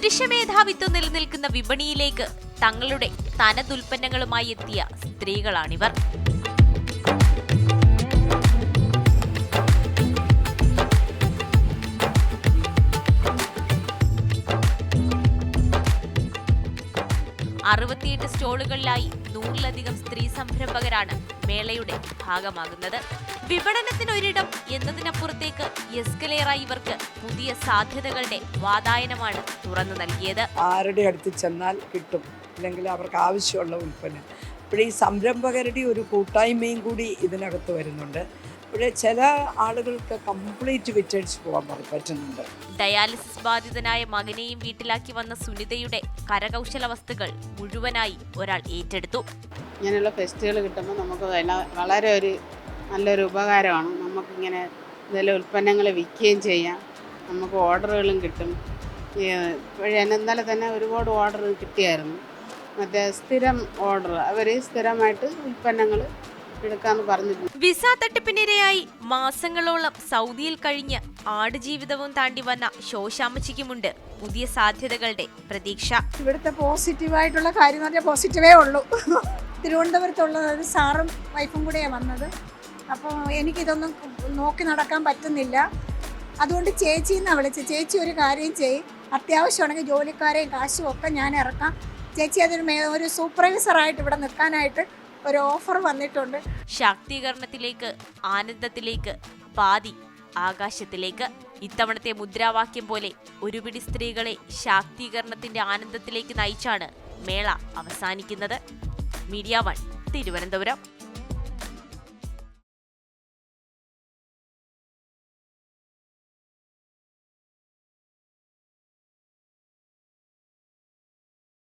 പുരുഷ മേധാവിത്വം നിലനിൽക്കുന്ന വിപണിയിലേക്ക് തങ്ങളുടെ തനതുൽപ്പന്നങ്ങളുമായി എത്തിയ സ്ത്രീകളാണിവർ. അറുപത്തിയെട്ട് സ്റ്റോളുകളിലായി 100-ലധികം സ്ത്രീ സംരംഭകരാണ് മേളയുടെ ഭാഗമാകുന്നത്. വിപണനത്തിനൊരിടം എന്നതിനപ്പുറത്തേക്ക് എസ്കലേറായി ഇവർക്ക് പുതിയ സാധ്യതകളുടെ വാതായനമാണ് തുറന്നു നൽകിയത്. ആരുടെ അടുത്ത് ചെന്നാൽ കിട്ടും, അല്ലെങ്കിൽ അവർക്ക് ആവശ്യമുള്ള ഉൽപ്പന്നം. ഇപ്പോൾ ഈ സംരംഭകരുടെ ഒരു കൂട്ടായ്മയും കൂടി ഇതിനകത്ത് വരുന്നുണ്ട്. ഇവിടെ ചില ആളുകൾക്ക് കംപ്ലീറ്റ് വിറ്റഴിച്ച് പോകാൻ പറ്റുന്നുണ്ട്. ഡയാലിസിസ് ബാധിതനായ മകനെയും വീട്ടിലാക്കി വന്ന സുനിതയുടെ കരകൗശല വസ്തുക്കൾ മുഴുവനായി ഒരാൾ ഏറ്റെടുത്തു. ഇങ്ങനെയുള്ള ഫെസ്റ്റുകൾ കിട്ടുമ്പോൾ നമുക്ക് വളരെ നല്ലൊരു ഉപകാരമാണ്. നമുക്കിങ്ങനെ ഇതെല്ലാം ഉൽപ്പന്നങ്ങൾ വിൽക്കുകയും ചെയ്യാം, നമുക്ക് ഓർഡറുകളും കിട്ടും. ഇന്നലെ തന്നെ ഒരുപാട് ഓർഡർ കിട്ടിയായിരുന്നു. മറ്റേ സ്ഥിരം ഓർഡർ, അവർ സ്ഥിരമായിട്ട് ഉൽപ്പന്നങ്ങൾ എടുക്കാന്ന് പറഞ്ഞിട്ടുണ്ട്. വിസ തട്ടിപ്പിനിരയായി മാസങ്ങളോളം സൗദിയിൽ കഴിഞ്ഞ് ആടുജീവിതവും താണ്ടി വന്ന ശോശാമ്മച്ചിക്കുമുണ്ട് പുതിയ സാധ്യതകളുടെ പ്രതീക്ഷ. ഇവിടുത്തെ പോസിറ്റീവായിട്ടുള്ള കാര്യം എന്ന് പറഞ്ഞാൽ പോസിറ്റീവേ ഉള്ളൂ. തിരുവനന്തപുരത്തുള്ള ഒരു സാറും വൈഫും കൂടെയാണ് വന്നത്. അപ്പോൾ എനിക്കിതൊന്നും നോക്കി നടക്കാൻ പറ്റുന്നില്ല. അതുകൊണ്ട് ചേച്ചിന്നാണ് വിളിച്ചത്. ചേച്ചി ഒരു കാര്യം ചെയ്യും, അത്യാവശ്യമാണെങ്കിൽ ജോലിക്കാരെയും കാശും ഒക്കെ ഞാൻ ഇറക്കാം. ചേച്ചി ഒരു സൂപ്പർവൈസറായിട്ട് ഇവിടെ നിൽക്കാനായിട്ട് ഒരു ഓഫർ വന്നിട്ടുണ്ട്. ശാക്തീകരണത്തിലേക്ക്, ആനന്ദത്തിലേക്ക്, പാതി ആകാശത്തിലേക്ക്. ഇത്തവണത്തെ മുദ്രാവാക്യം പോലെ ഒരു പിടി സ്ത്രീകളെ ശാക്തീകരണത്തിന്റെ ആനന്ദത്തിലേക്ക് നയിച്ചാണ് മേള അവസാനിക്കുന്നത്. മീഡിയ 1 തിരുവനന്തപുരം.